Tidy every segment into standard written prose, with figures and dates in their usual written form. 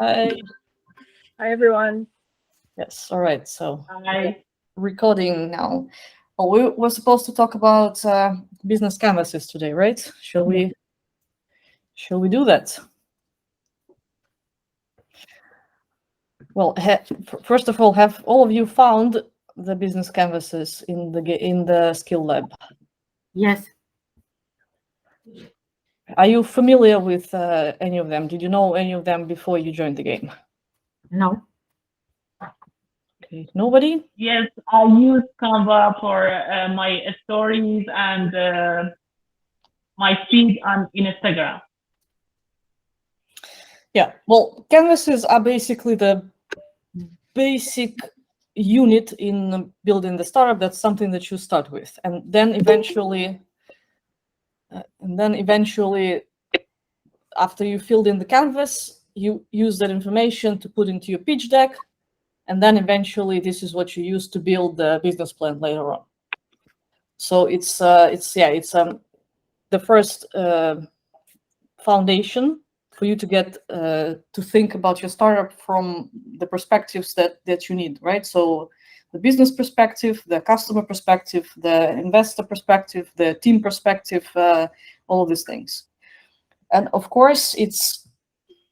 Hi. Hi, everyone. Yes, all right. So Hi. recording now. Well, we were supposed to talk about business canvases today, right? Shall we do that? Well, first of all, have all of you found the business canvases in the skill lab? Yes. Are you familiar with any of them? Did you know any of them before you joined the game? No. Okay, nobody? Yes, I use Canva for my stories and my feed on Instagram. Yeah, well, canvases are basically the basic unit in building the startup. That's something that you start with, and then eventually after you filled in the canvas, you use that information to put into your pitch deck, and then eventually this is what you use to build the business plan later on. So it's the first foundation for you to get to think about your startup from the perspectives that you need, right? So the business perspective, the customer perspective, the investor perspective, the team perspective, all of these things. And of course, it's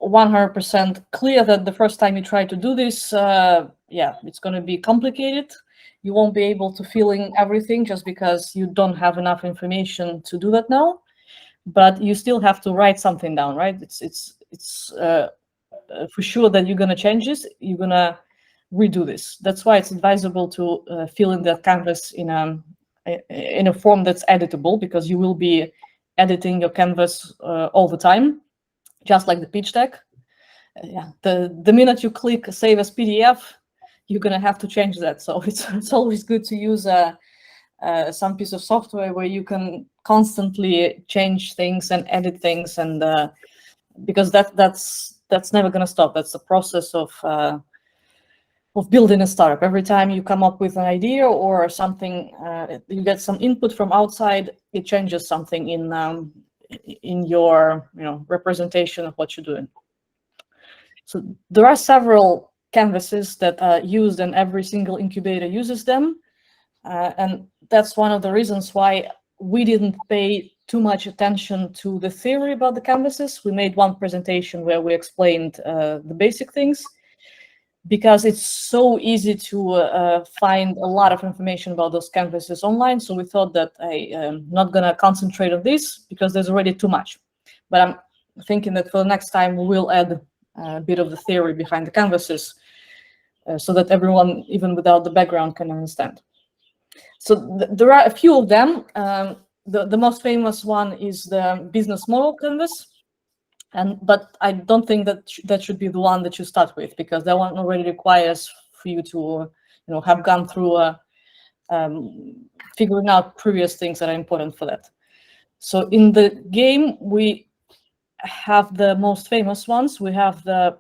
100% clear that the first time you try to do this, it's going to be complicated. You won't be able to fill in everything just because you don't have enough information to do that now. But you still have to write something down, right? It's for sure that you're going to change this. You're going to redo this. That's why it's advisable to fill in the canvas in a form that's editable, because you will be editing your canvas all the time, just like the pitch deck. The minute you click save as PDF, you're going to have to change that. So it's always good to use some piece of software where you can constantly change things and edit things, and because that's never going to stop. That's the process of building a startup. Every time you come up with an idea or something, you get some input from outside, it changes something in your representation of what you're doing. So there are several canvases that are used, and every single incubator uses them. And that's one of the reasons why we didn't pay too much attention to the theory about the canvases. We made one presentation where we explained the basic things, because it's so easy to find a lot of information about those canvases online. So we thought that I am not going to concentrate on this because there's already too much. But I'm thinking that for the next time, we will add a bit of the theory behind the canvases so that everyone, even without the background, can understand. So there are a few of them. The most famous one is the business model canvas, but I don't think that should be the one that you start with, because that one already requires for you to have gone through figuring out previous things that are important for that. So in the game we have the most famous ones. We have the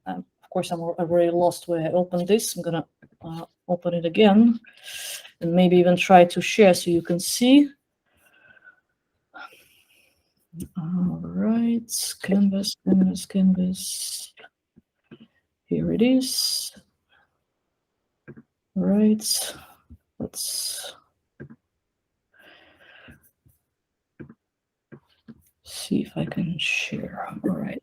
of course, I'm already lost where I opened this. I'm gonna open it again and maybe even try to share so you can see. All right, canvas. Here it is. Right, let's see if I can share. All right.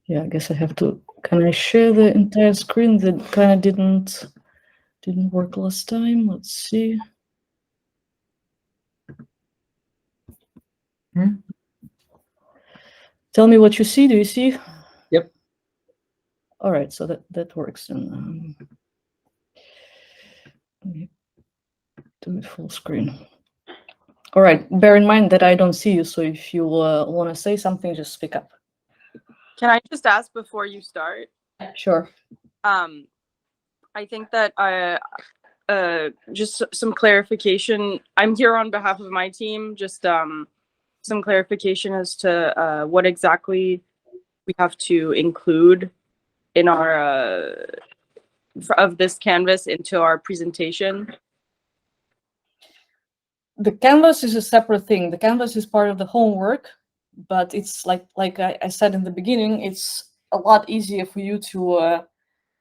Yeah, I guess I have to. Can I share the entire screen? That kind of didn't work last time. Let's see. Tell me what you see. Do you see? Yep. All right, so that works. And let me do it full screen. All right. Bear in mind that I don't see you, so if you want to say something, just speak up. Can I just ask before you start? Sure. I think that just some clarification. I'm here on behalf of my team. Just some clarification as to what exactly we have to include in our of this canvas into our presentation. the canvas is a separate thing. The canvas is part of the homework, but it's like I said in the beginning, it's a lot easier for you to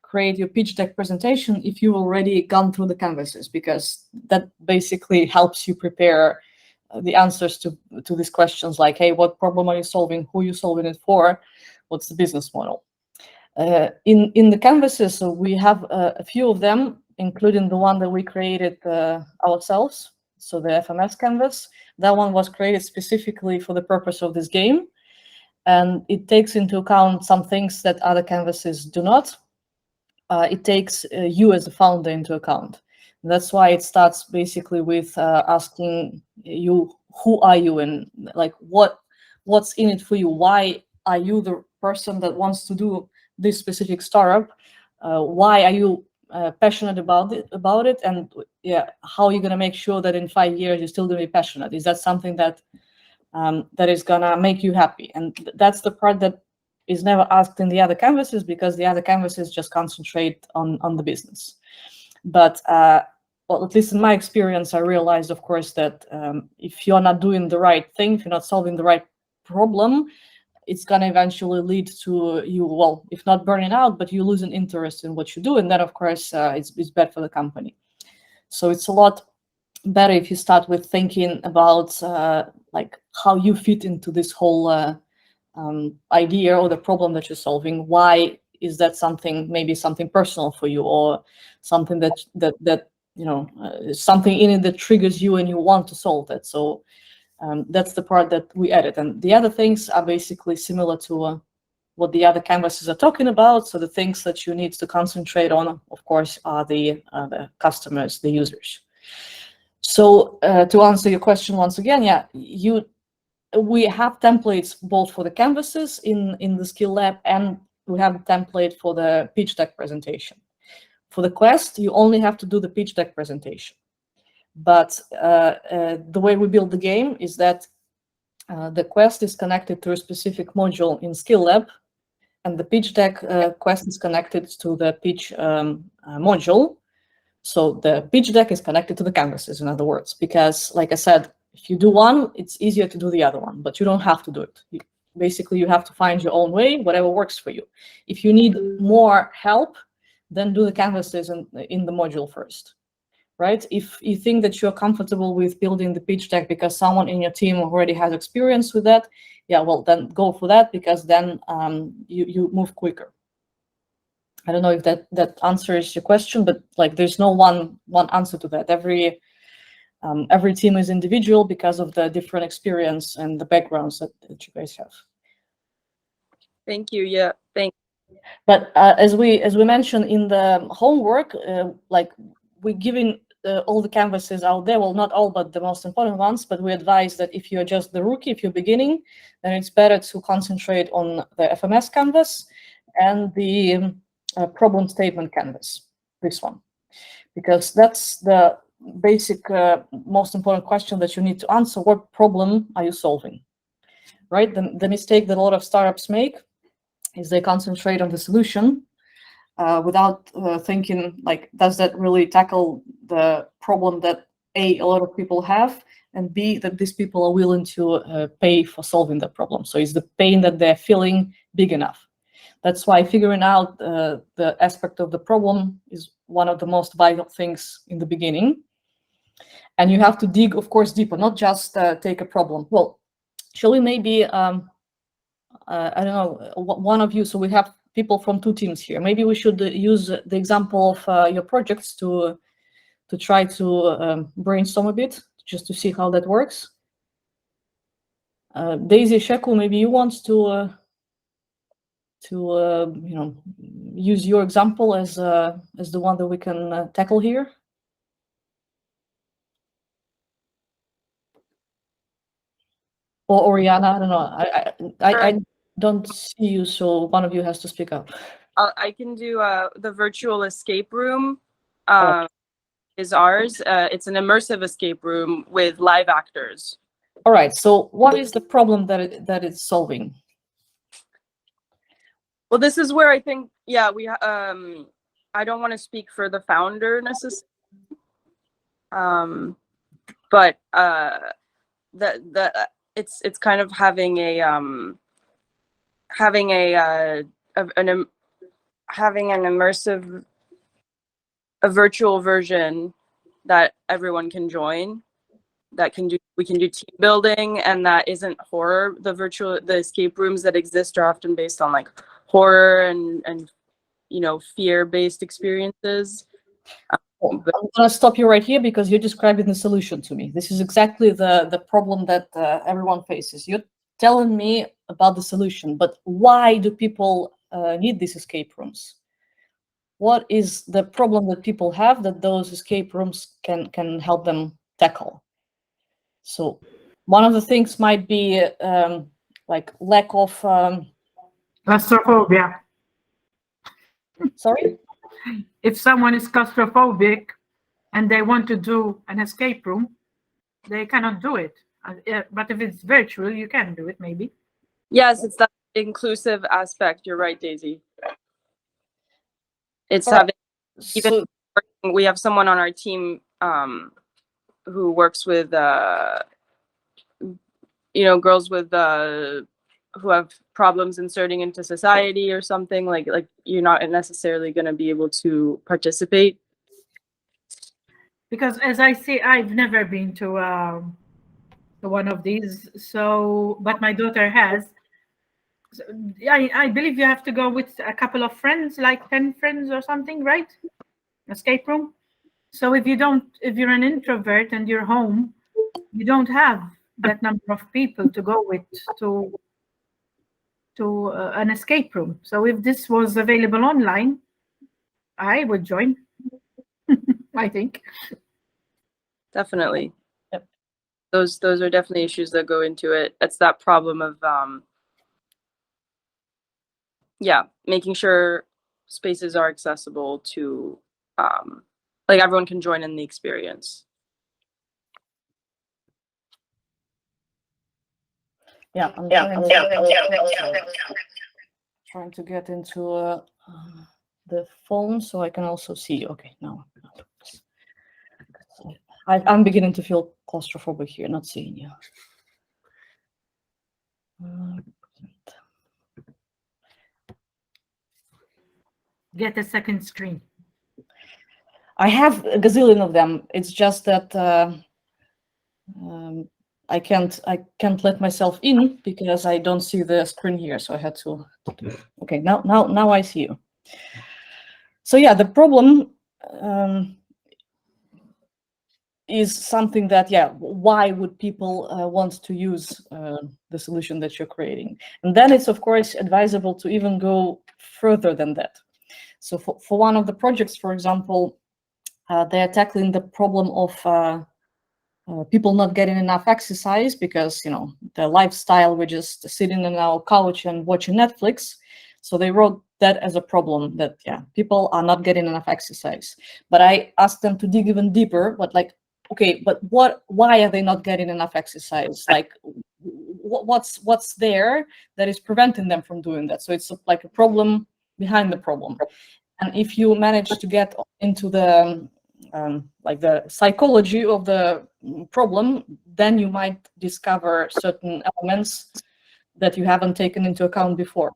create your pitch deck presentation if you've already gone through the canvases, because that basically helps you prepare the answers to these questions, like, hey, what problem are you solving? Who are you solving it for? What's the business model? In the canvases, so we have a few of them, including the one that we created ourselves. So the FMS canvas, that one was created specifically for the purpose of this game. And it takes into account some things that other canvases do not. It takes you as a founder into account. That's why it starts basically with asking you, who are you, and like what's in it for you? Why are you the person that wants to do this specific startup? Why are you passionate about it? And yeah, how are you going to make sure that in 5 years you're still going to be passionate? Is that something that that is going to make you happy? And that's the part that is never asked in the other canvases, because the other canvases just concentrate on the business. But well, at least in my experience, I realized, of course, that if you're not doing the right thing, if you're not solving the right problem, it's going to eventually lead to you, well, if not burning out, but you losing interest in what you do. And then, of course, it's bad for the company. So it's a lot better if you start with thinking about like how you fit into this whole idea or the problem that you're solving. Why is that something, maybe something personal for you, or something that you know, something in it that triggers you and you want to solve that? So that's the part that we added. And the other things are basically similar to what the other canvases are talking about. So the things that you need to concentrate on, of course, are the customers, the users. So to answer your question once again, yeah, we have templates both for the canvases in the skill lab, and we have a template for the pitch deck presentation. For the quest, you only have to do the pitch deck presentation. But the way we build the game is that the quest is connected to a specific module in skill lab, and the pitch deck quest is connected to the pitch module. So the pitch deck is connected to the canvases, in other words, because like I said, if you do one, it's easier to do the other one, but you don't have to do it. Basically, you have to find your own way, whatever works for you. If you need more help, then do the canvases in the module first, right? If you think that you're comfortable with building the pitch deck because someone in your team already has experience with that, yeah, well, then go for that, because then you move quicker. I don't know if that answers your question, but like there's no one answer to that. Every team is individual because of the different experience and the backgrounds that you guys have. Thank you. Yeah, thanks. But as we mentioned in the homework, like we're giving all the canvases out there. Well, not all, but the most important ones. But we advise that if you're just the rookie, if you're beginning, then it's better to concentrate on the FMS canvas and the problem statement canvas, this one, because that's the basic most important question that you need to answer. What problem are you solving, right? The mistake that a lot of startups make is they concentrate on the solution without thinking, like, does that really tackle the problem that a lot of people have, and B, that these people are willing to pay for solving that problem. So is the pain that they're feeling big enough? That's why figuring out the aspect of the problem is one of the most vital things in the beginning. And you have to dig, of course, deeper, not just take a problem. Well, shall we maybe, I don't know, one of you, so we have people from two teams here. Maybe we should use the example of your projects to try to brainstorm a bit, just to see how that works. Daisy, Sheku, maybe you want to you know, use your example as the one that we can tackle here. Or Oriana, I don't know. I don't see you, so one of you has to speak up. I can do the virtual escape room. Is ours. It's an immersive escape room with live actors. All right. So what is the problem that it's solving? Well, this is where I think, yeah, we I don't want to speak for the founder necessarily. but it's kind of having an immersive, a virtual version that everyone can join, we can do team building, and that isn't horror. The escape rooms that exist are often based on like horror and fear-based experiences. I'm going to stop you right here because you're describing the solution to me. This is exactly the problem that everyone faces. You're telling me about the solution, but why do people need these escape rooms? What is the problem that people have that those escape rooms can help them tackle? So one of the things might be like lack of claustrophobia. Sorry? If someone is claustrophobic and they want to do an escape room, they cannot do it. But if it's virtual, you can do it, maybe. Yes, it's that inclusive aspect. You're right, Daisy. It's Right. having we have someone on our team who works with girls with who have problems inserting into society or something. Like you're not necessarily going to be able to participate. Because as I say, I've never been to one of these. So, but my daughter has. So, I believe you have to go with a couple of friends, like 10 friends or something, right? Escape room. So if you're an introvert and you're home, you don't have that number of people to go with to an escape room. So if this was available online, I would join. I think. Definitely. Yep. Those are definitely issues that go into it. It's that problem of making sure spaces are accessible to like everyone can join in the experience. Yeah, I'm trying to get into the phone so I can also see. Okay, now I'm beginning to feel claustrophobic here, not seeing you. Get a second screen. I have a gazillion of them. It's just that I can't let myself in because I don't see the screen here. So I had to do it. Okay, now I see you. So yeah, the problem is something that, why would people want to use the solution that you're creating? And then it's, of course, advisable to even go further than that. So for one of the projects, for example, they're tackling the problem of people not getting enough exercise because, the lifestyle, we're just sitting on our couch and watching Netflix. So they wrote that as a problem that, people are not getting enough exercise. But I asked them to dig even deeper, but okay, but why are they not getting enough exercise? Like, what's there that is preventing them from doing that? So it's like a problem behind the problem. And if you manage to get into the the psychology of the problem, then you might discover certain elements that you haven't taken into account before.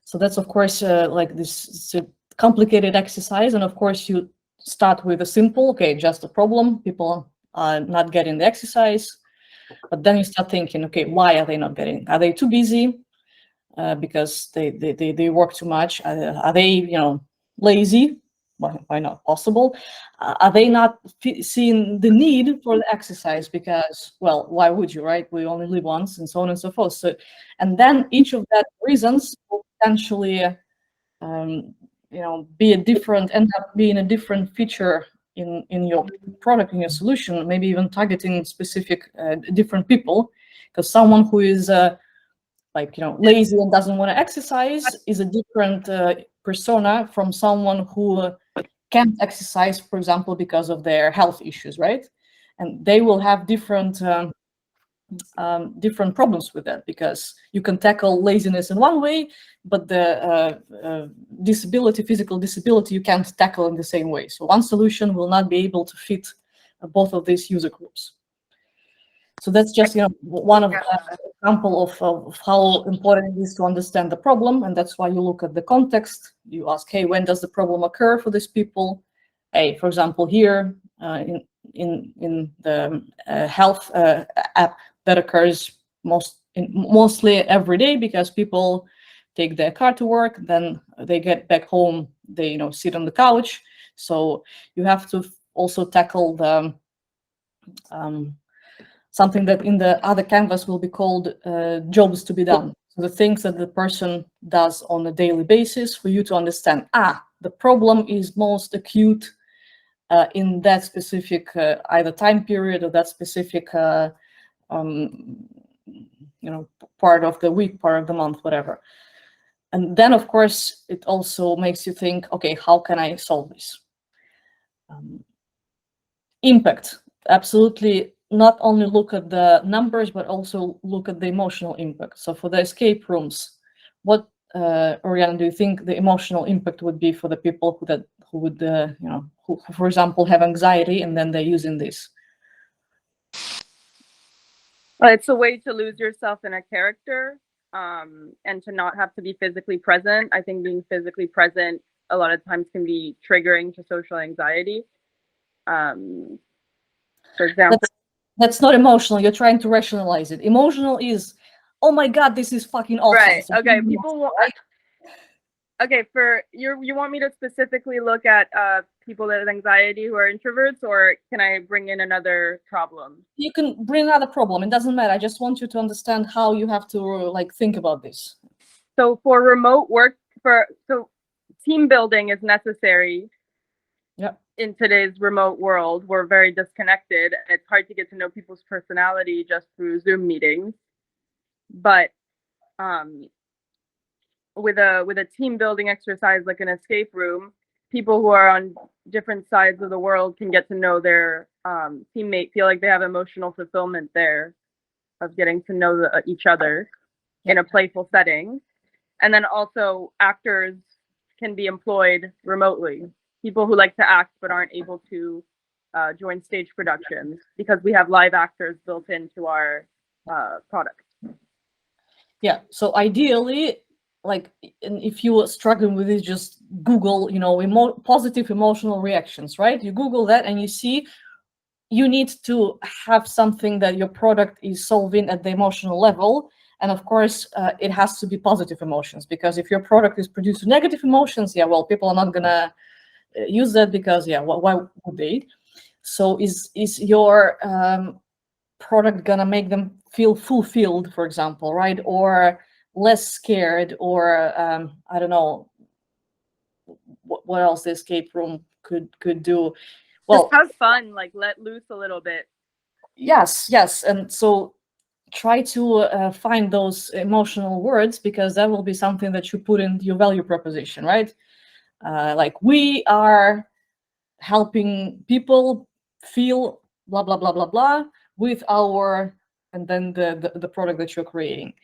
So that's, of course, this complicated exercise. And of course, you start with a simple, okay, just a problem. People are not getting the exercise. But then you start thinking, okay, why are they not getting? Are they too busy? Because they work too much? Are they, lazy? Why not possible? Are they not seeing the need for the exercise? Because, well, why would you, right? We only live once, and so on and so forth. So, and then each of that reasons will potentially, end up being a different feature in your product, in your solution, maybe even targeting specific different people, because someone who is lazy and doesn't want to exercise is a different persona from someone who can't exercise, for example, because of their health issues, right? And they will have different problems with that, because you can tackle laziness in one way, but the physical disability, you can't tackle in the same way. So one solution will not be able to fit both of these user groups. So that's just one of the example of how important it is to understand the problem, and that's why you look at the context. You ask, hey, when does the problem occur for these people? Hey, for example, here in the health app, that occurs mostly every day, because people take their car to work, then they get back home, they sit on the couch. So you have to also tackle the something that in the other canvas will be called jobs to be done. So the things that the person does on a daily basis for you to understand, the problem is most acute in that specific either time period or that specific part of the week, part of the month, whatever. And then, of course, it also makes you think, okay, how can I solve this? Impact, absolutely. Not only look at the numbers, but also look at the emotional impact. So for the escape rooms, what, Oriana, do you think the emotional impact would be for the people who would, who, for example, have anxiety and then they're using this? It's a way to lose yourself in a character, and to not have to be physically present. I think being physically present a lot of times can be triggering to social anxiety. For example, that's not emotional. You're trying to rationalize it. Emotional is, oh my God, this is fucking awesome. right? So Okay, people want. Okay, for you want me to specifically look at people that have anxiety who are introverts, or can I bring in another problem? You can bring another problem. It doesn't matter. I just want you to understand how you have to think about this. So for remote work, so team building is necessary. Yeah. In today's remote world, we're very disconnected, and it's hard to get to know people's personality just through Zoom meetings. But with a team building exercise like an escape room, people who are on different sides of the world can get to know their teammate, feel like they have emotional fulfillment there of getting to know each other in a playful setting. And then also actors can be employed remotely. People who like to act but aren't able to join stage productions, because we have live actors built into our product. Yeah, so ideally, if you are struggling with it, just Google, positive emotional reactions, right? You Google that and you see you need to have something that your product is solving at the emotional level. And of course, it has to be positive emotions, because if your product is producing negative emotions, people are not gonna use that, because why would they? So is your product gonna make them feel fulfilled, for example, right? Or less scared, or I don't know what else the escape room could do. Well, just have fun, let loose a little bit. Yes, and so try to find those emotional words, because that will be something that you put in your value proposition, right? We are helping people feel blah blah blah blah blah with our, and then the product that you're creating.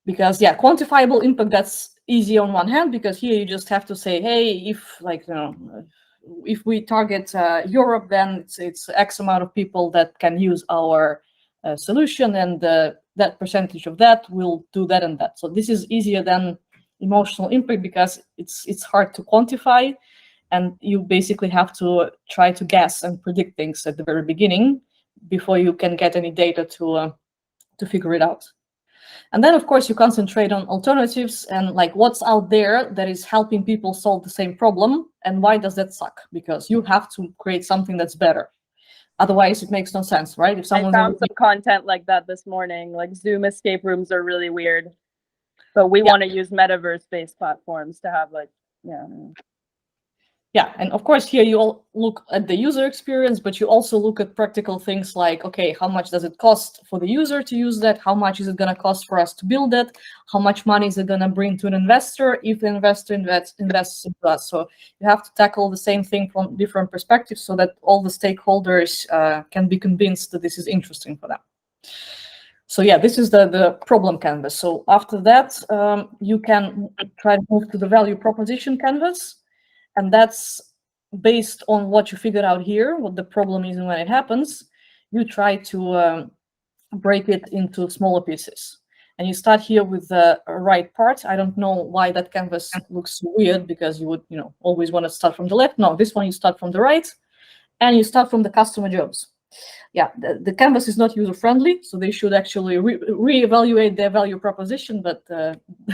Because quantifiable impact, that's easy on one hand, because here you just have to say, hey, if we target Europe, then it's X amount of people that can use our solution, and that percentage of that will do that and that. So this is easier than emotional impact, because it's hard to quantify, and you basically have to try to guess and predict things at the very beginning before you can get any data to figure it out. And then, of course, you concentrate on alternatives and what's out there that is helping people solve the same problem, and why does that suck? Because you have to create something that's better. Otherwise, it makes no sense, right? If someone found some content like that this morning, Zoom escape rooms are really weird, but we want to use metaverse-based platforms to have Yeah, and of course here you all look at the user experience, but you also look at practical things like, okay, how much does it cost for the user to use that? How much is it going to cost for us to build it? How much money is it going to bring to an investor if the investor invests into us? So you have to tackle the same thing from different perspectives, so that all the stakeholders can be convinced that this is interesting for them. So this is the problem canvas. So after that, you can try to move to the value proposition canvas. And that's based on what you figured out here, what the problem is and when it happens, you try to break it into smaller pieces. And you start here with the right part. I don't know why that canvas looks weird, because you would, always want to start from the left. No, this one you start from the right, and you start from the customer jobs. Yeah, the canvas is not user-friendly, so they should actually reevaluate their value proposition, but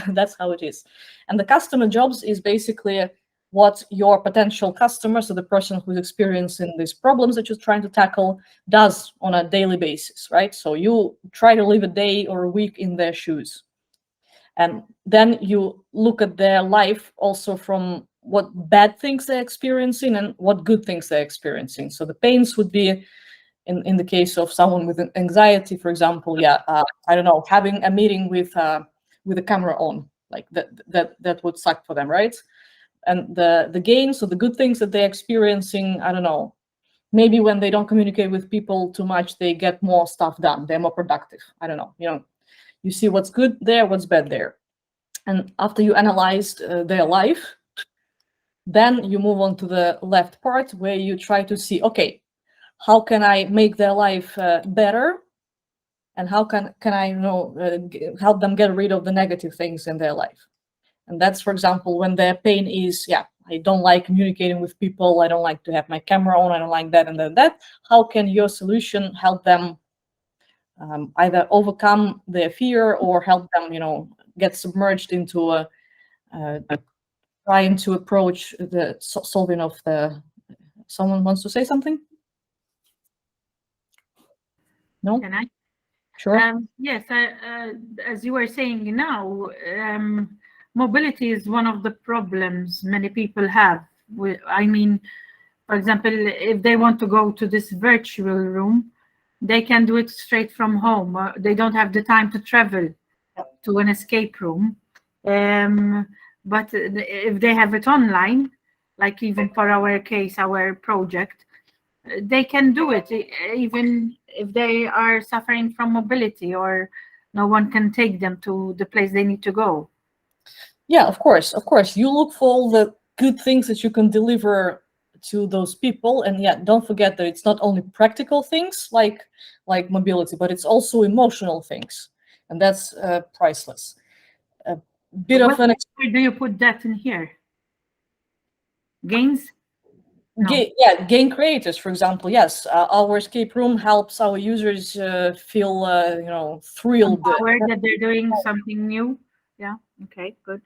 that's how it is. And the customer jobs is basically what your potential customer, so the person who's experiencing these problems that you're trying to tackle, does on a daily basis, right? So you try to live a day or a week in their shoes. And then you look at their life also from what bad things they're experiencing and what good things they're experiencing. So the pains would be, in the case of someone with anxiety, for example, I don't know, having a meeting with a camera on, like that would suck for them, right? And the gains, so the good things that they're experiencing, I don't know, maybe when they don't communicate with people too much, they get more stuff done, they're more productive. I don't know, you see what's good there, what's bad there. And after you analyzed their life, then you move on to the left part, where you try to see, okay, how can I make their life better? And how can I help them get rid of the negative things in their life? And that's, for example, when their pain is, I don't like communicating with people, I don't like to have my camera on, I don't like that and that. How can your solution help them either overcome their fear or help them, get submerged into trying to approach the solving of the... Someone wants to say something? No? Can I? Sure. Yes, as you were saying now, mobility is one of the problems many people have. I mean, for example, if they want to go to this virtual room, they can do it straight from home. They don't have the time to travel to an escape room. But if they have it online, like even for our case, our project, they can do it even if they are suffering from mobility or no one can take them to the place they need to go. Yeah, of course. You look for all the good things that you can deliver to those people, and don't forget that it's not only practical things like mobility, but it's also emotional things, and that's priceless. A bit of an... Where do you put that in here? Gains? No. Gain creators, for example. Yes, our escape room helps our users feel thrilled that they're doing something new. Yeah. Okay. Good.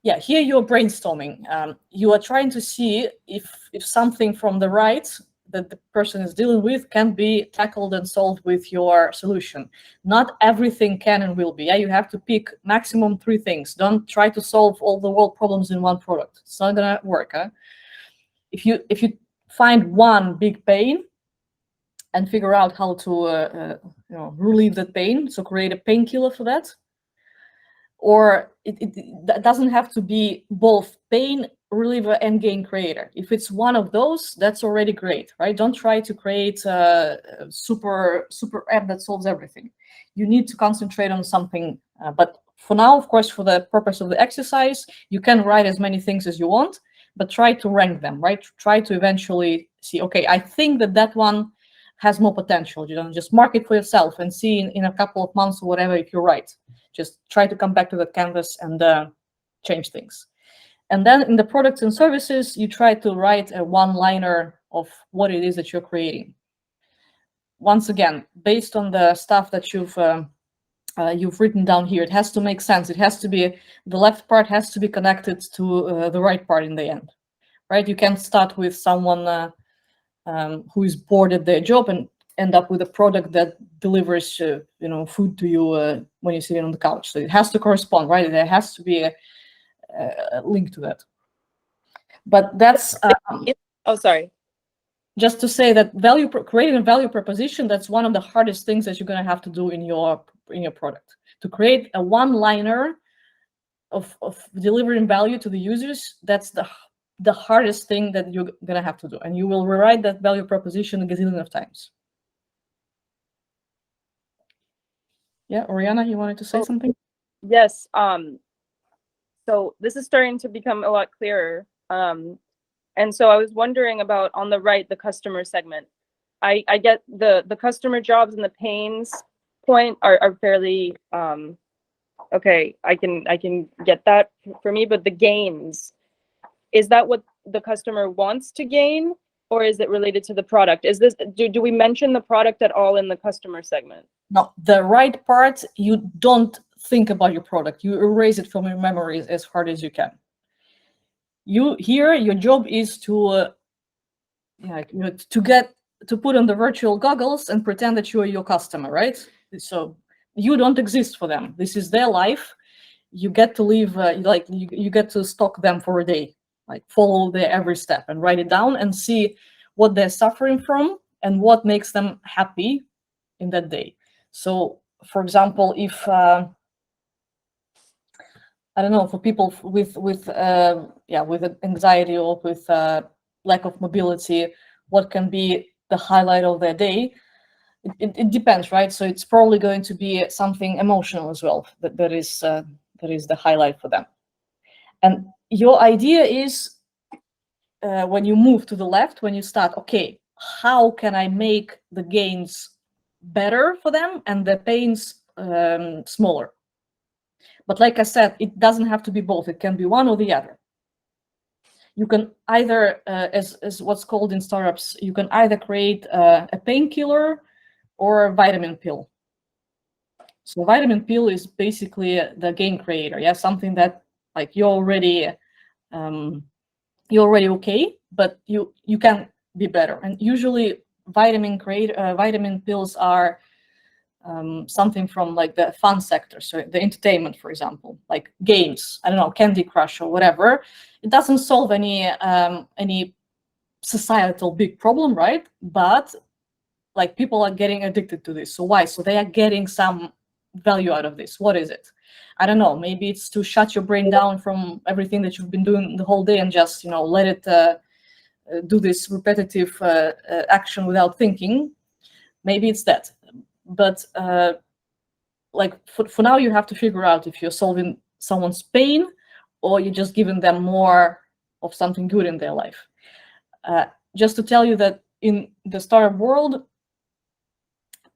Yeah, here you're brainstorming. You are trying to see if something from the right that the person is dealing with can be tackled and solved with your solution. Not everything can and will be. You have to pick maximum 3 things. Don't try to solve all the world problems in one product. It's not gonna work. If you find one big pain and figure out how to relieve that pain, so create a painkiller for that. Or that doesn't have to be both pain reliever and gain creator. If it's one of those, that's already great, right? Don't try to create a super app that solves everything. You need to concentrate on something. But for now, of course, for the purpose of the exercise, you can write as many things as you want, but try to rank them, right? Try to eventually see, okay, I think that one has more potential. You don't just mark it for yourself and see in a couple of months or whatever if you're right. Just try to come back to that canvas and change things. And then in the products and services, you try to write a one-liner of what it is that you're creating. Once again, based on the stuff that you've written down here, it has to make sense. It has to be, the left part has to be connected to the right part in the end, right? You can't start with someone who is bored at their job and end up with a product that delivers food to you when you're sitting on the couch. So it has to correspond, right? There has to be a link to that. But that's sorry, just to say that creating a value proposition, that's one of the hardest things that you're going to have to do in your product. To create a one-liner of delivering value to the users, that's the hardest thing that you're going to have to do, and you will rewrite that value proposition a gazillion of times. Yeah, Oriana, you wanted to say something? Yes. So this is starting to become a lot clearer. And so I was wondering about on the right, the customer segment. I get the customer jobs and the pains point are fairly okay. I can get that for me, but the gains, is that what the customer wants to gain, or is it related to the product? Is this, do we mention the product at all in the customer segment? No, the right part, you don't think about your product. You erase it from your memories as hard as you can. You here, your job is to to put on the virtual goggles and pretend that you are your customer, right? So you don't exist for them. This is their life. You get to live, like you get to stalk them for a day, like follow their every step and write it down and see what they're suffering from and what makes them happy in that day. So, for example, if I don't know, for people with anxiety or with lack of mobility, what can be the highlight of their day? It depends, right? So it's probably going to be something emotional as well. That is the highlight for them. And your idea is when you move to the left, when you start, okay, how can I make the gains better for them and the pains smaller? But like I said, it doesn't have to be both. It can be one or the other. You can either, as what's called in startups, you can either create a painkiller or a vitamin pill. So vitamin pill is basically the gain creator. Yeah, something that like you're already okay, but you can be better. And usually vitamin pills are something from like the fun sector, so the entertainment, for example, like games, I don't know, Candy Crush or whatever. It doesn't solve any societal big problem, right? But like people are getting addicted to this. So why? So they are getting some value out of this. What is it? I don't know. Maybe it's to shut your brain down from everything that you've been doing the whole day and just let it do this repetitive action without thinking. Maybe it's that. But like for now, you have to figure out if you're solving someone's pain or you're just giving them more of something good in their life. Just to tell you that in the startup world,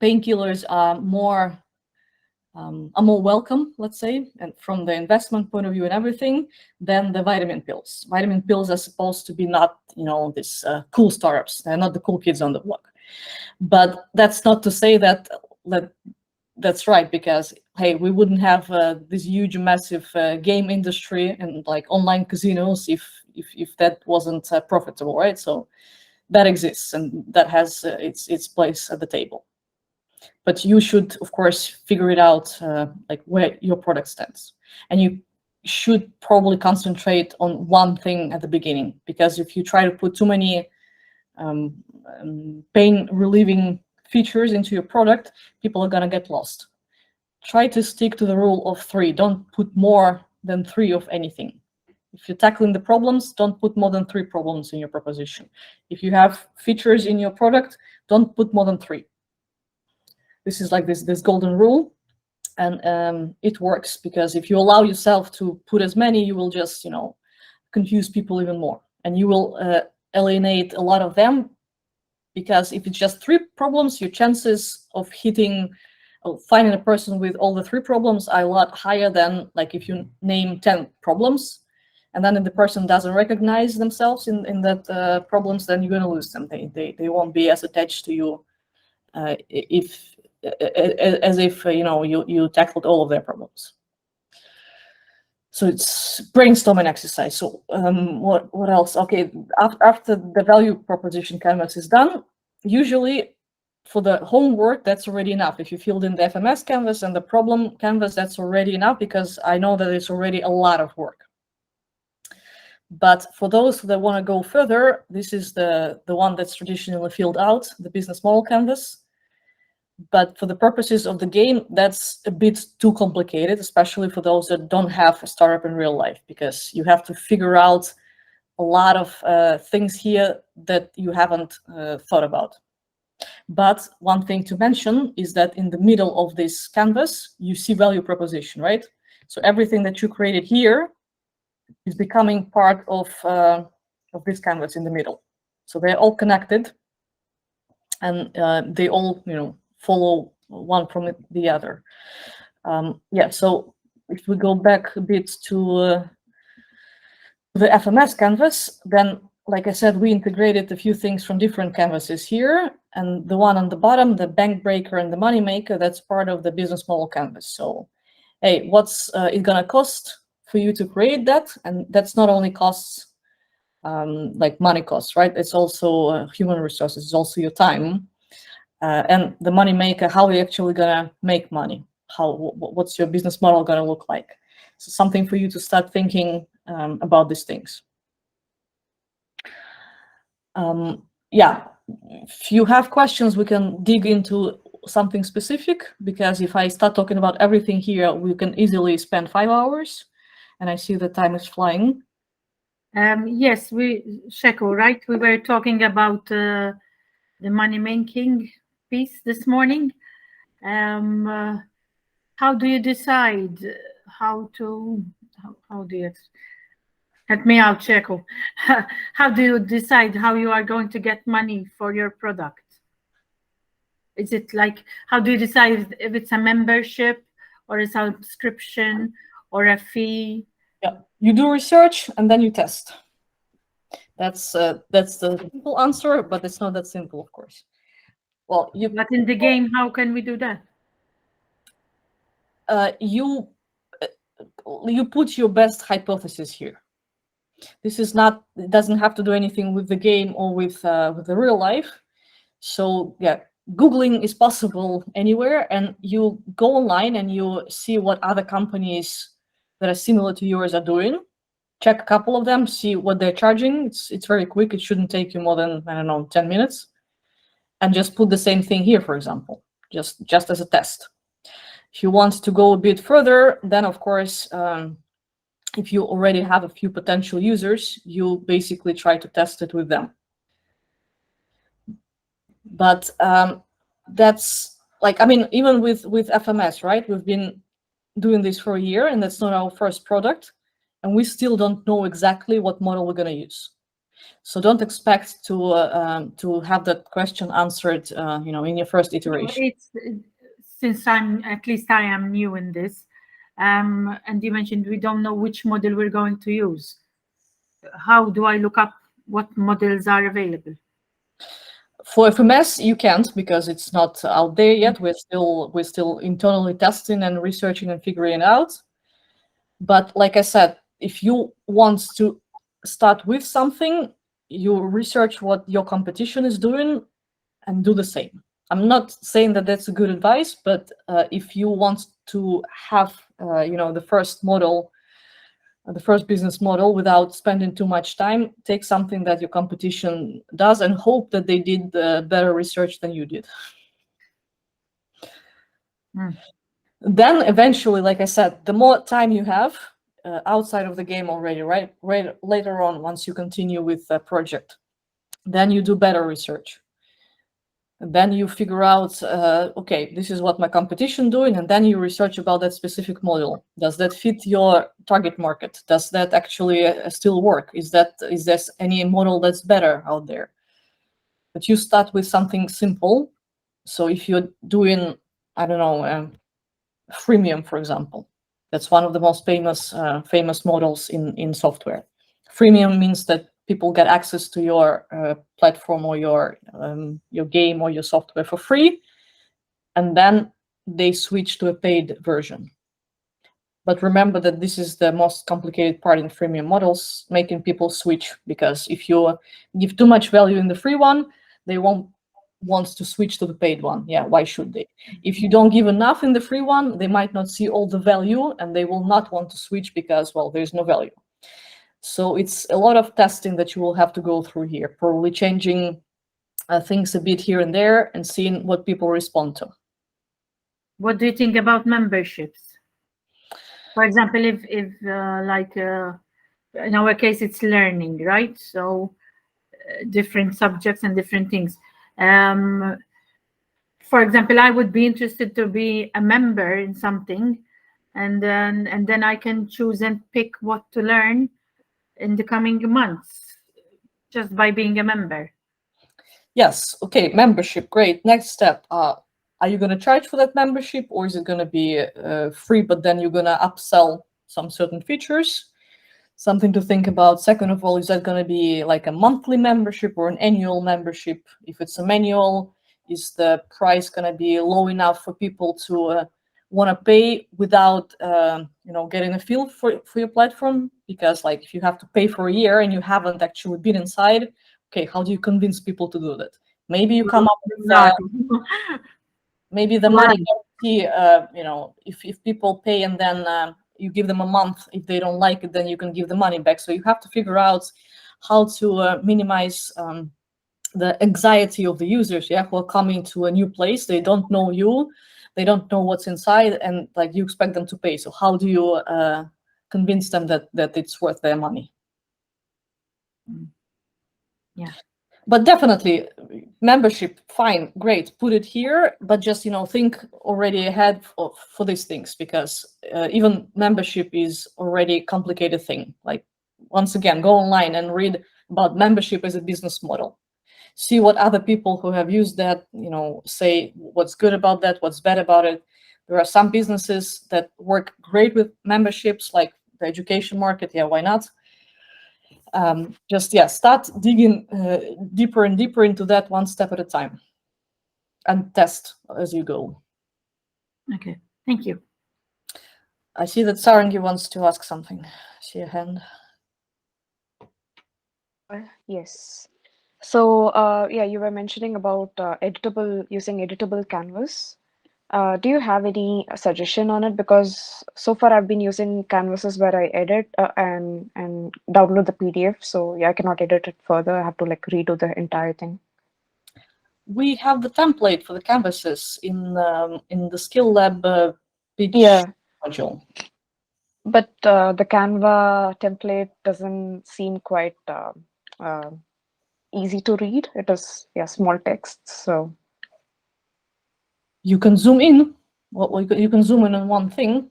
painkillers are more welcome, let's say, and from the investment point of view and everything, than the vitamin pills. Vitamin pills are supposed to be not, this cool startups. They're not the cool kids on the block. But that's not to say that that's right, because hey, we wouldn't have this huge, massive game industry and like online casinos if that wasn't profitable, right? So that exists and that has its place at the table. But you should, of course, figure it out like where your product stands, and you should probably concentrate on one thing at the beginning, because if you try to put too many pain relieving features into your product, people are going to get lost. Try to stick to the rule of 3. Don't put more than 3 of anything. If you're tackling the problems, don't put more than 3 problems in your proposition. If you have features in your product, don't put more than 3. This is like this golden rule, and it works, because if you allow yourself to put as many, you will just confuse people even more, and you will alienate a lot of them, because if it's just 3 problems, your chances of finding a person with all the 3 problems are a lot higher than like if you name 10 problems, and then if the person doesn't recognize themselves in that problems, then you're going to lose them. They won't be as attached to you as if you tackled all of their problems. So it's brainstorming exercise. So what else? Okay, after the value proposition canvas is done, usually for the homework, that's already enough. If you filled in the FMS canvas and the problem canvas, that's already enough, because I know that it's already a lot of work. But for those that want to go further, this is the one that's traditionally filled out, the business model canvas. But for the purposes of the game, that's a bit too complicated, especially for those that don't have a startup in real life, because you have to figure out a lot of things here that you haven't thought about. But one thing to mention is that in the middle of this canvas, you see value proposition, right? So everything that you created here is becoming part of of this canvas in the middle. So they're all connected, and they all, follow one from the other. Yeah, so if we go back a bit to the FMS canvas, then, like I said, we integrated a few things from different canvases here, and the one on the bottom, the bank breaker and the money maker, that's part of the business model canvas. So, hey, what's it gonna cost for you to create that? And that's not only costs, like money costs, right? It's also human resources, it's also your time. And the money maker, how are you actually gonna make money? What's your business model gonna look like? So something for you to start thinking about these things. Yeah, if you have questions, we can dig into something specific, because if I start talking about everything here, we can easily spend 5 hours, and I see the time is flying. Yes, Sheko, right? We were talking about the money making piece this morning. How do you decide how do you help me out, Sheko? How do you decide how you are going to get money for your product? Is it like, how do you decide if it's a membership or a subscription or a fee? Yeah, you do research and then you test. That's the simple answer, but it's not that simple, of course. Well, But in the game, how can we do that? You put your best hypothesis here. This is not, it doesn't have to do anything with the game or with the real life. So yeah, Googling is possible anywhere, and you go online and you see what other companies that are similar to yours are doing. Check a couple of them, see what they're charging. It's very quick. It shouldn't take you more than, I don't know, 10 minutes. And just put the same thing here, for example, just as a test. If you want to go a bit further, then of course, if you already have a few potential users, you basically try to test it with them. But that's like, I mean, even with FMS, right? We've been doing this for a year, and that's not our first product, and we still don't know exactly what model we're going to use. So don't expect to have that question answered, in your first iteration. Since at least I am new in this, and you mentioned we don't know which model we're going to use. How do I look up what models are available? For FMS, you can't, because it's not out there yet. We're still internally testing and researching and figuring it out. But like I said, if you want to start with something, you research what your competition is doing and do the same. I'm not saying that that's a good advice, but if you want to have, the first model, the first business model without spending too much time, take something that your competition does and hope that they did better research than you did. Then eventually, like I said, the more time you have outside of the game already, right later on, once you continue with the project, then you do better research. And then you figure out, okay, this is what my competition doing, and then you research about that specific model. Does that fit your target market? Does that actually still work? Is there any model that's better out there? But you start with something simple. So if you're doing, I don't know, freemium, for example, that's one of the most famous models in software. Freemium means that people get access to your platform or your game or your software for free, and then they switch to a paid version. But remember that this is the most complicated part in freemium models, making people switch, because if you give too much value in the free one, they won't want to switch to the paid one. Yeah, why should they? If you don't give enough in the free one, they might not see all the value, and they will not want to switch because, well, there's no value. So it's a lot of testing that you will have to go through here, probably changing things a bit here and there and seeing what people respond to. What do you think about memberships? For example, if like in our case, it's learning, right? So different subjects and different things. For example, I would be interested to be a member in something, and then I can choose and pick what to learn in the coming months. just by being a member? Yes. Okay. Membership. Great. Next step. Are you going to charge for that membership, or is it going to be free, but then you're going to upsell some certain features? Something to think about. Second of all, is that going to be like a monthly membership or an annual membership? If it's a manual, is the price going to be low enough for people to want to pay without getting a feel for your platform? Because like if you have to pay for a year and you haven't actually been inside, okay, how do you convince people to do that? Maybe you come up with maybe the money guarantee, if people pay and then you give them a month, if they don't like it, then you can give the money back. So you have to figure out how to minimize the anxiety of the users, who are coming to a new place. They don't know you, they don't know what's inside, and like you expect them to pay. So how do you convince them that it's worth their money? Yeah. But definitely membership, fine, great, put it here, but just think already ahead for these things, because even membership is already a complicated thing. Like, once again, go online and read about membership as a business model. See what other people who have used that, say what's good about that, what's bad about it. There are some businesses that work great with memberships, like the education market. Yeah, why not? Start digging deeper and deeper into that, one step at a time, and test as you go. Okay, thank you. I see that Sarangi wants to ask something. I see a hand. Yes. So, you were mentioning about using editable canvas. Do you have any suggestion on it? Because so far I've been using canvases where I edit and download the PDF. So I cannot edit it further. I have to like redo the entire thing. We have the template for the canvases in the Skill Lab pitch module. But the Canva template doesn't seem quite easy to read. It is small text. So you can zoom in. Well, you can zoom in on one thing.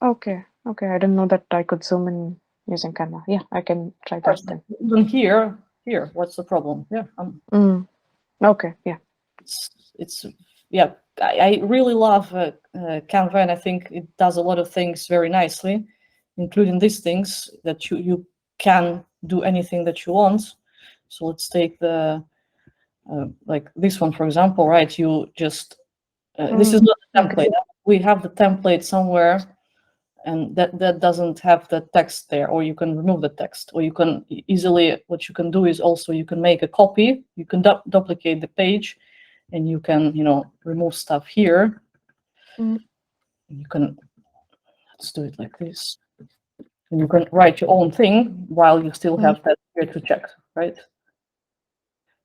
Okay. I didn't know that I could zoom in using Canva. Yeah, I can try that then. Even here, what's the problem? Yeah. Okay. Yeah. It's I really love Canva, and I think it does a lot of things very nicely, including these things that you can do anything that you want. So let's take the like this one, for example, right? You just this is not a template. Okay. We have the template somewhere, and that doesn't have the text there, or you can remove the text, or you can easily, what you can do is also you can make a copy, you can duplicate the page, and you can remove stuff here. You can, let's do it like this, and you can write your own thing while you still have that here to check, right?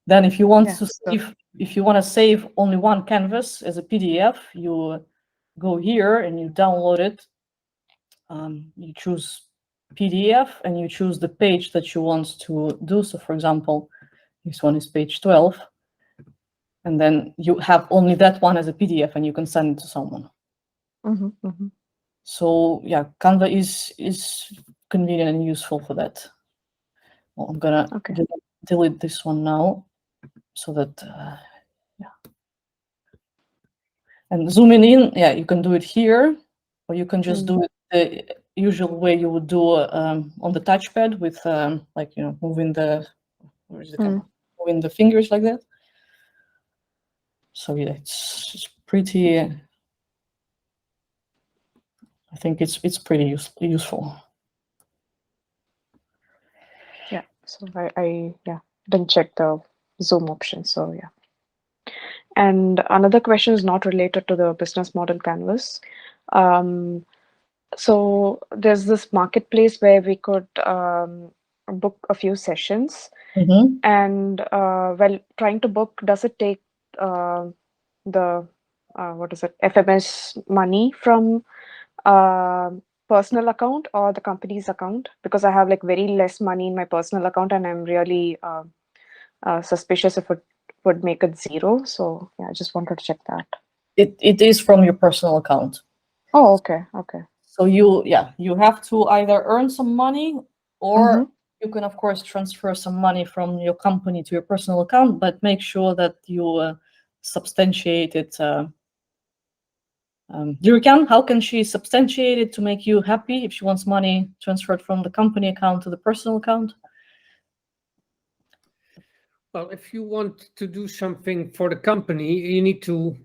Then if you want to save, if you want to save only one canvas as a PDF, you go here and you download it. You choose PDF and you choose the page that you want to do. So for example, this one is page 12. And then you have only that one as a PDF and you can send it to someone. So yeah, Canva is convenient and useful for that. Well, I'm gonna delete this one now, so that and zooming in, you can do it here, or you can just do it the usual way you would do on the touchpad with like moving the moving the fingers like that. So yeah, it's pretty. I think it's pretty useful. Yeah. So I didn't check the zoom option. So yeah. And another question is not related to the business model canvas. So there's this marketplace where we could book a few sessions, and trying to book, does it take the FMS money from personal account or the company's account? Because I have like very less money in my personal account, and I'm really suspicious if it would make it zero. So yeah, I just wanted to check that. It is from your personal account. Oh, okay. So you have to either earn some money or You can, of course, transfer some money from your company to your personal account, but make sure that you substantiate it. How can she substantiate it to make you happy if she wants money transferred from the company account to the personal account? Well, if you want to do something for the company, you need to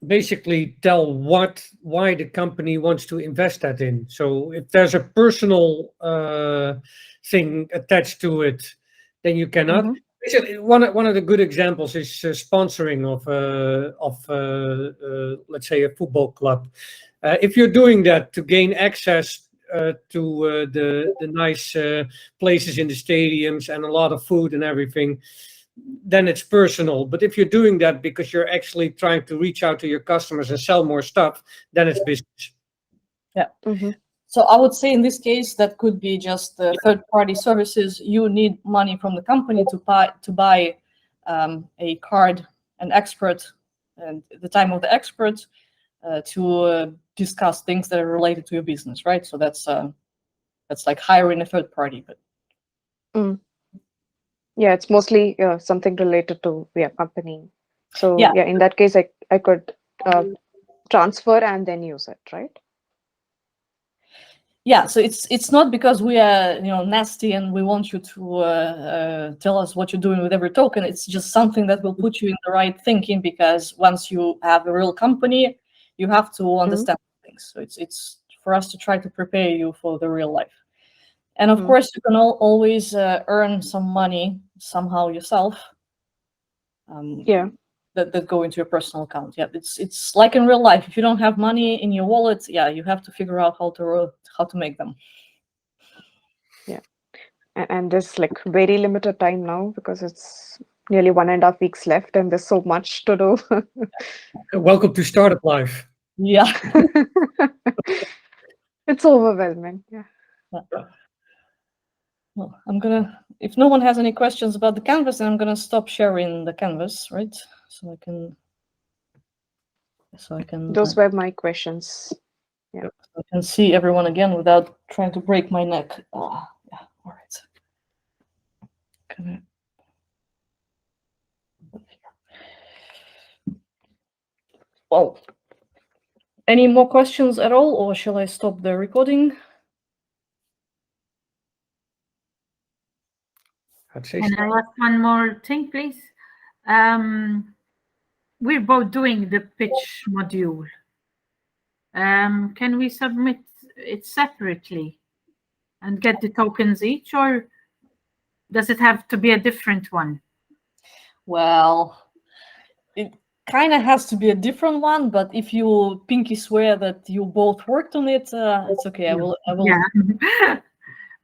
basically tell why the company wants to invest that in. So if there's a personal thing attached to it, then you cannot. Basically, one of the good examples is sponsoring of let's say a football club. If you're doing that to gain access to the nice places in the stadiums and a lot of food and everything, then it's personal. But if you're doing that because you're actually trying to reach out to your customers and sell more stuff, then it's business. Yeah. So I would say in this case, that could be just third-party services. You need money from the company to buy a card, an expert, and the time of the expert to discuss things that are related to your business, right? So that's like hiring a third party. But yeah, it's mostly something related to company. So yeah, in that case, I could transfer and then use it, right? Yeah, so it's not because we are nasty and we want you to tell us what you're doing with every token. It's just something that will put you in the right thinking, because once you have a real company, you have to understand things. So it's for us to try to prepare you for the real life. And of course, you can always earn some money somehow yourself. That go into your personal account. Yeah, it's like in real life. If you don't have money in your wallet, you have to figure out how to make them. Yeah, and there's like very limited time now because it's nearly 1.5 weeks left, and there's so much to do. Welcome to startup life. Yeah, it's overwhelming. Yeah. Well, if no one has any questions about the canvas, then I'm gonna stop sharing the canvas, right? So I can. Those were my questions. Yeah. So I can see everyone again without trying to break my neck. Yeah. All right. Well, any more questions at all, or shall I stop the recording? Can I ask one more thing, please? We're both doing the pitch module. Can we submit it separately and get the tokens each, or does it have to be a different one? Well, it kind of has to be a different one, but if you pinky swear that you both worked on it, it's okay. I will. Yeah.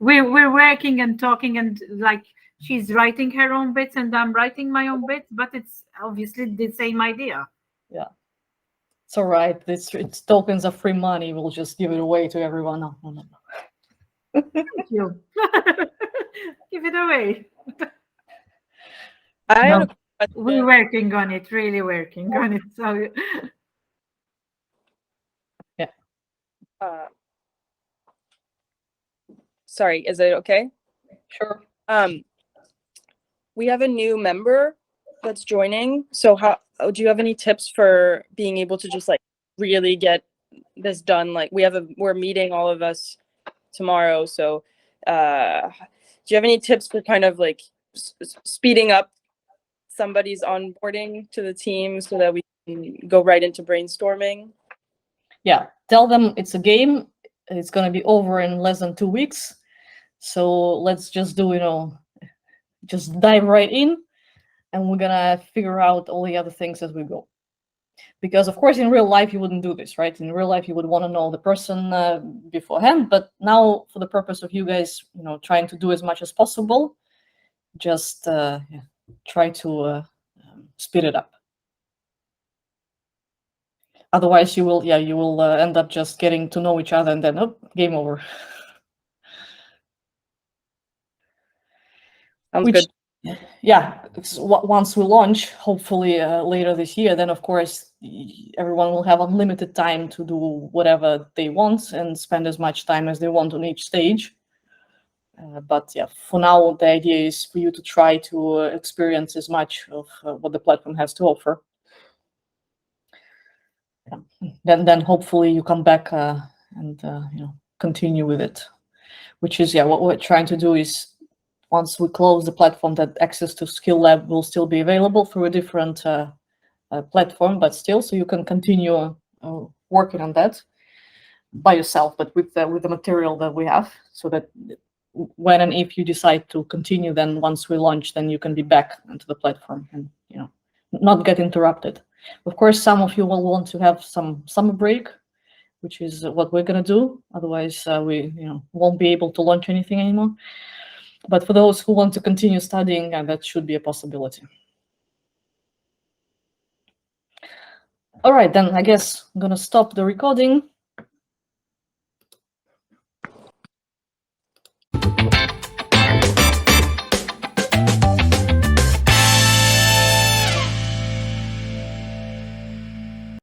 We're working and talking, and like she's writing her own bits and I'm writing my own bits, but it's obviously the same idea. Yeah, it's all right. It's tokens of free money. We'll just give it away to everyone. No. Thank you. Give it away. We're working on it, really working on it. So yeah. Sorry, is it okay? Sure. We have a new member that's joining. So do you have any tips for being able to just like really get this done? Like we're meeting all of us tomorrow. So do you have any tips for kind of like speeding up somebody's onboarding to the team so that we can go right into brainstorming? Yeah, tell them it's a game. It's going to be over in less than 2 weeks. So let's just just dive right in, and we're gonna figure out all the other things as we go. Because of course in real life you wouldn't do this, right? In real life you would want to know the person beforehand, but now for the purpose of you guys, trying to do as much as possible, just try to speed it up. Otherwise you will end up just getting to know each other and then game over. Sounds good. Yeah, once we launch, hopefully later this year, then of course everyone will have unlimited time to do whatever they want and spend as much time as they want on each stage. But yeah, for now, the idea is for you to try to experience as much of what the platform has to offer. Then hopefully you come back and continue with it. Which is what we're trying to do is, once we close the platform, that access to Skill Lab will still be available through a different platform, but still, so you can continue working on that by yourself, but with the material that we have, so that when and if you decide to continue, then once we launch, then you can be back into the platform and not get interrupted. Of course, some of you will want to have some summer break, which is what we're going to do. Otherwise, we won't be able to launch anything anymore. But for those who want to continue studying, that should be a possibility. All right, then I guess I'm going to stop the recording.